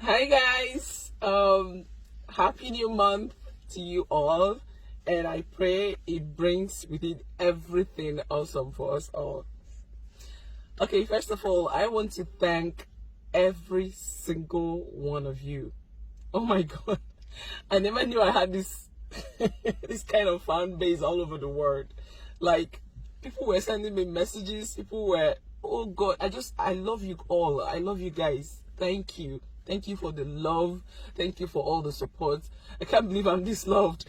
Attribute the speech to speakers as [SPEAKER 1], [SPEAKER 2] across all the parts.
[SPEAKER 1] Hi guys. Happy new month to you all, and I pray it brings with it everything awesome for us all. Okay, first of all, I want to thank every single one of you. Oh my god. I never knew I had this this kind of fan base all over the world. Like, people were sending me messages, people were, oh god, I love you all. I love you guys. Thank you. Thank you for the love. Thank you for all the support. I can't believe I'm this loved.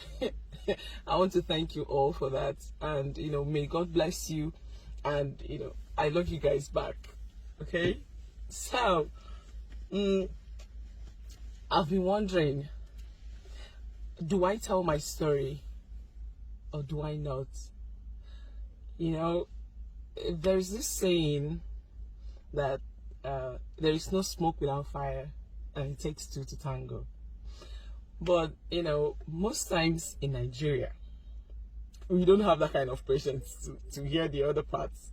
[SPEAKER 1] I want to thank you all for that. And may God bless you. And I love you guys back. Okay? So, I've been wondering, do I tell my story or do I not? There's this saying that there is no smoke without fire, and it takes two to tango. But most times in Nigeria, we don't have that kind of patience to hear the other parts.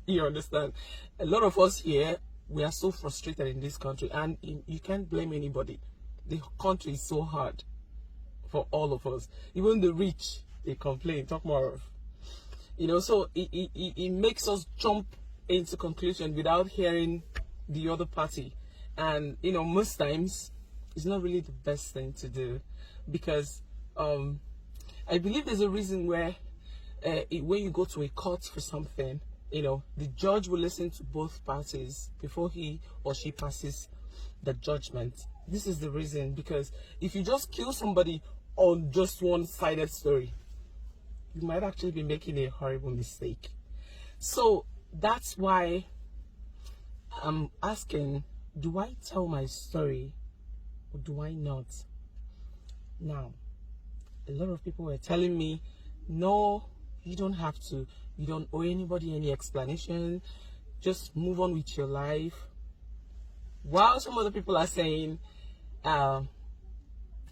[SPEAKER 1] You understand? A lot of us here, we are so frustrated in this country, and you can't blame anybody. The country is so hard for all of us. Even the rich, they complain. Talk more of. So it makes us jump into conclusion without hearing the other party. And most times it's not really the best thing to do, because I believe there's a reason where when you go to a court for something, the judge will listen to both parties before he or she passes the judgment. This is the reason, because if you just kill somebody on just one-sided story, you might actually be making a horrible mistake. So that's why I'm asking, do I tell my story or do I not? Now, a lot of people were telling me, no, you don't have to. You don't owe anybody any explanation. Just move on with your life. While some other people are saying,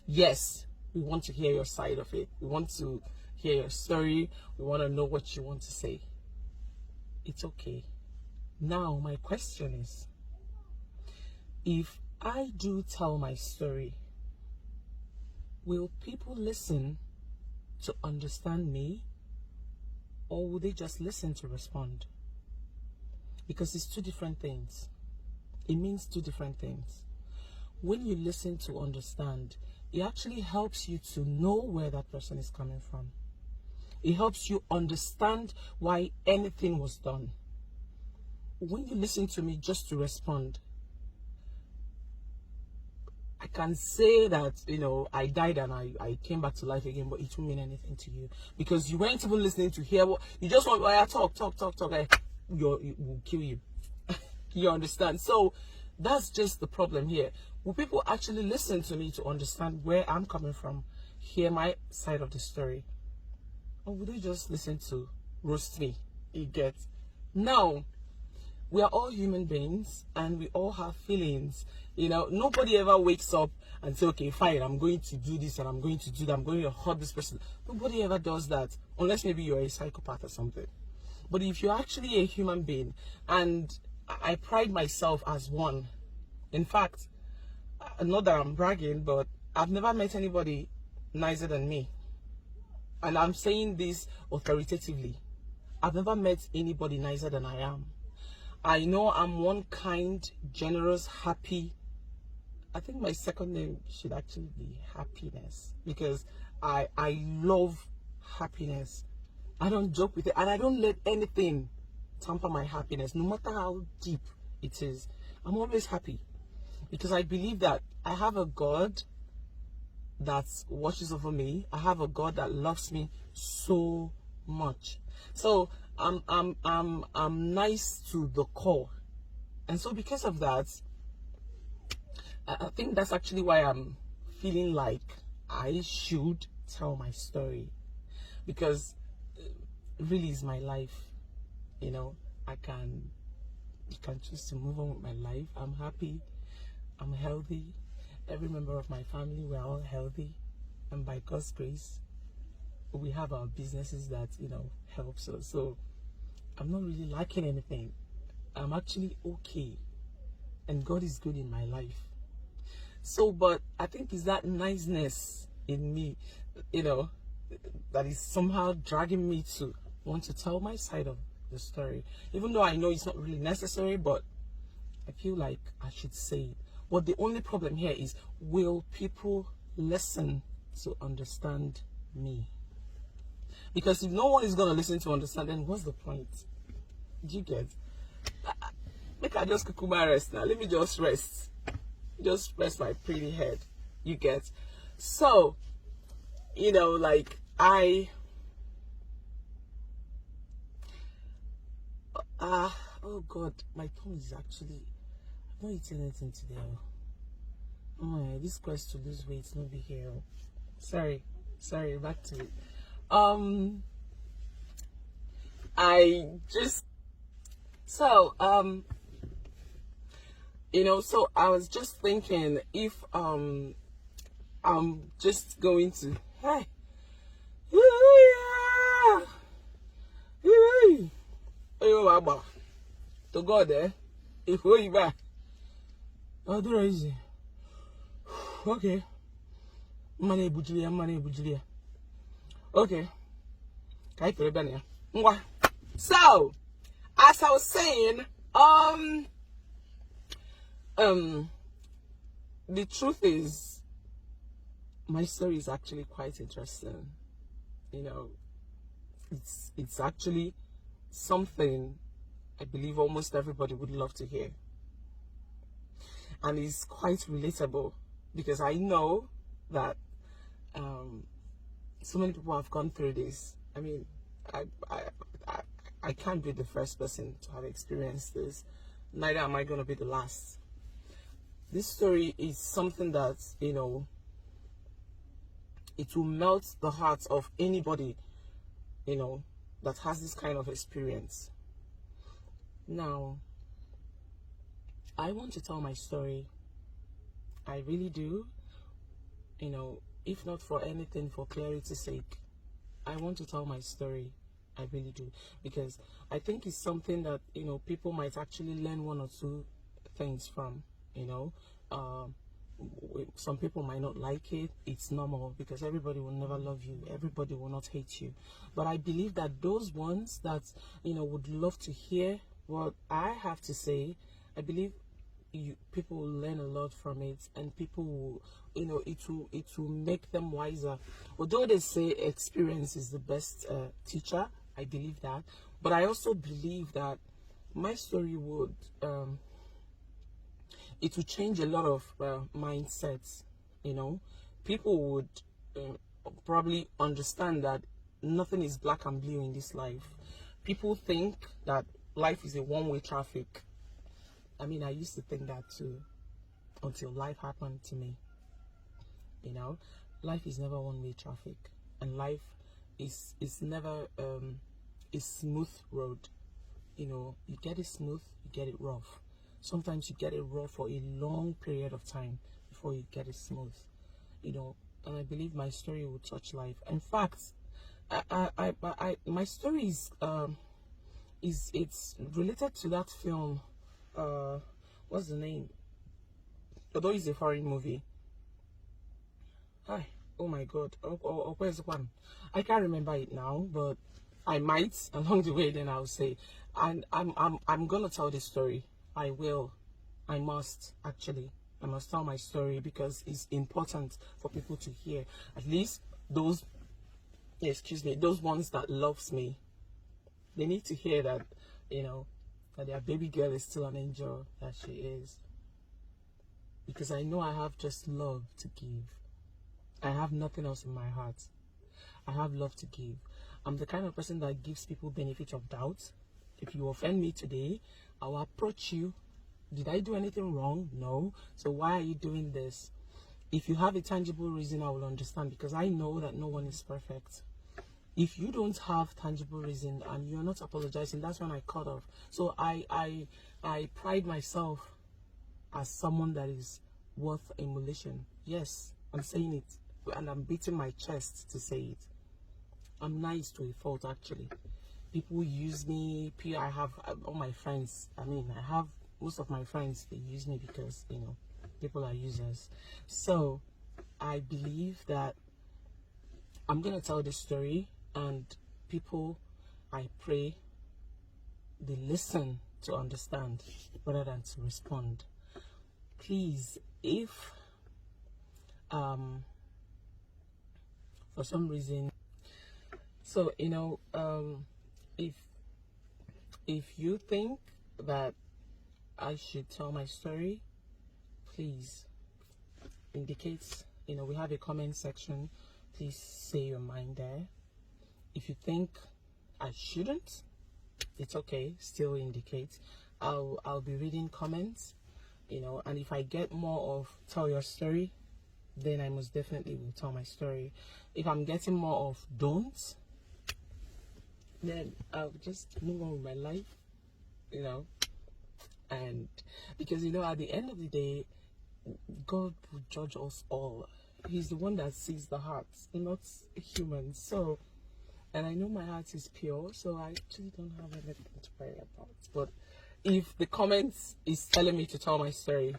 [SPEAKER 1] yes, we want to hear your side of it. We want to hear your story. We want to know what you want to say. It's okay. Now, my question is, if I do tell my story, will people listen to understand me, or will they just listen to respond? Because it's two different things. It means two different things. When you listen to understand, it actually helps you to know where that person is coming from. It helps you understand why anything was done. When you listen to me just to respond, I can say that, I died and I came back to life again, but it won't mean anything to you, because you weren't even listening to hear what you just want. Talk. It will kill you. You understand? So that's just the problem here. Will people actually listen to me to understand where I'm coming from, hear my side of the story, or will they just listen to roast me? You get? Now, we are all human beings and we all have feelings. Nobody ever wakes up and say, okay, fine, I'm going to do this and I'm going to do that, I'm going to hurt this person. Nobody ever does that, unless maybe you're a psychopath or something. But if you're actually a human being, and I pride myself as one. In fact, not that I'm bragging, but I've never met anybody nicer than me. And I'm saying this authoritatively. I've never met anybody nicer than I am. I know I'm one kind, generous, happy. I think my second name should actually be Happiness, because I love happiness. I don't joke with it, and I don't let anything tamper my happiness, no matter how deep it is. I'm always happy, because I believe that I have a God that watches over me. I have a God that loves me so much. So I'm nice to the core, and so because of that, I think that's actually why I'm feeling like I should tell my story, because it really is my life. I can choose to move on with my life. I'm happy, I'm healthy. Every member of my family, we're all healthy, and by God's grace, we have our businesses that helps us. So I'm not really lacking anything. I'm actually okay, and God is good in my life. So, but I think it's that niceness in me, you know, that is somehow dragging me to want to tell my side of the story. Even though I know it's not really necessary, but I feel like I should say it. But the only problem here is, will people listen to understand me? Because if no one is going to listen to understand, then what's the point? Do you get? Make I just kukuma rest now. Let me just rest. Just rest my pretty head. You get? So, you know, like oh God, my tongue is actually, I've not eaten anything today. Oh, this quest to lose weight no be here. Sorry, back to it. I just, so you know, so I was just thinking, if I'm just going to, hey, to God there, if we back, I'll do easy. Okay, money bujilia. Okay, so as I was saying, the truth is, my story is actually quite interesting. You know, it's actually something I believe almost everybody would love to hear, and it's quite relatable, because I know that so many people have gone through this. I mean, I can't be the first person to have experienced this, neither am I going to be the last. This story is something that, you know, it will melt the hearts of anybody, you know, that has this kind of experience. Now, I want to tell my story. I really do. You know, if not for anything, for clarity's sake, I want to tell my story. I really do. Because I think it's something that, you know, people might actually learn one or two things from, you know. Some people might not like it. It's normal, because everybody will never love you. Everybody will not hate you. But I believe that those ones that, you know, would love to hear what I have to say, I believe people will learn a lot from it, and people will, you know, it will make them wiser. Although they say experience is the best teacher, I believe that. But I also believe that my story would it will change a lot of mindsets. You know, people would probably understand that nothing is black and blue in this life. People think that life is a one-way traffic. I mean, I used to think that too, until life happened to me. You know, life is never one-way traffic, and life is never a smooth road. You know, you get it smooth, you get it rough. Sometimes you get it rough for a long period of time before you get it smooth. You know, and I believe my story will touch life. In fact, my story is it's related to that film. What's the name? Although it's a foreign movie. Hi, oh my God, where's the one? I can't remember it now, but I might along the way. Then I'll say, and I'm gonna tell this story. I will. I must actually. I must tell my story, because it's important for people to hear. At least those, excuse me, those ones that loves me. They need to hear that, you know, that their baby girl is still an angel, that she is. Because I know I have just love to give. I have nothing else in my heart. I have love to give. I'm the kind of person that gives people benefit of doubt. If you offend me today, I will approach you. Did I do anything wrong? No. So why are you doing this? If you have a tangible reason, I will understand, because I know that no one is perfect. If you don't have tangible reason and you're not apologizing, that's when I cut off. So I pride myself as someone that is worth emulation. Yes, I'm saying it, and I'm beating my chest to say it. I'm nice to a fault, actually. People use me. I have all my friends. I mean, I have most of my friends. They use me because, you know, People are users. So I believe that I'm going to tell this story, and people, I pray they listen to understand rather than to respond. Please, if for some reason, so if you think that I should tell my story, please indicate. We have a comment section. Please say your mind there. If you think I shouldn't, it's okay. Still indicate. I'll be reading comments. And if I get more of tell your story, then I most definitely will tell my story. If I'm getting more of don't, then I'll just move on with my life, and because at the end of the day, God will judge us all. He's the one that sees the hearts, not humans. So, and I know my heart is pure, so I actually don't have anything to worry about. But if the comments is telling me to tell my story,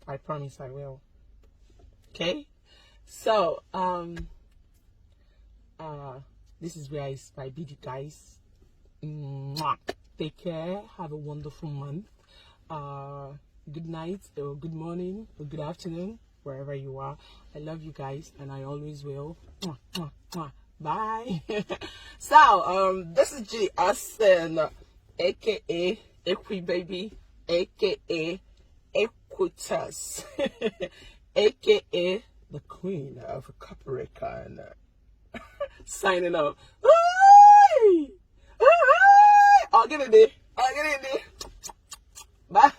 [SPEAKER 1] I promise I will. Okay? So, this is where I bid you guys. Mwah. Take care. Have a wonderful month. Good night, or good morning, or good afternoon, wherever you are. I love you guys, and I always will. Mwah, mwah, mwah. Bye. So, this is Judy Austin, aka Equi Baby, aka Equitas, aka the Queen of Capricorn. Signing off. I'll get it there. Bye.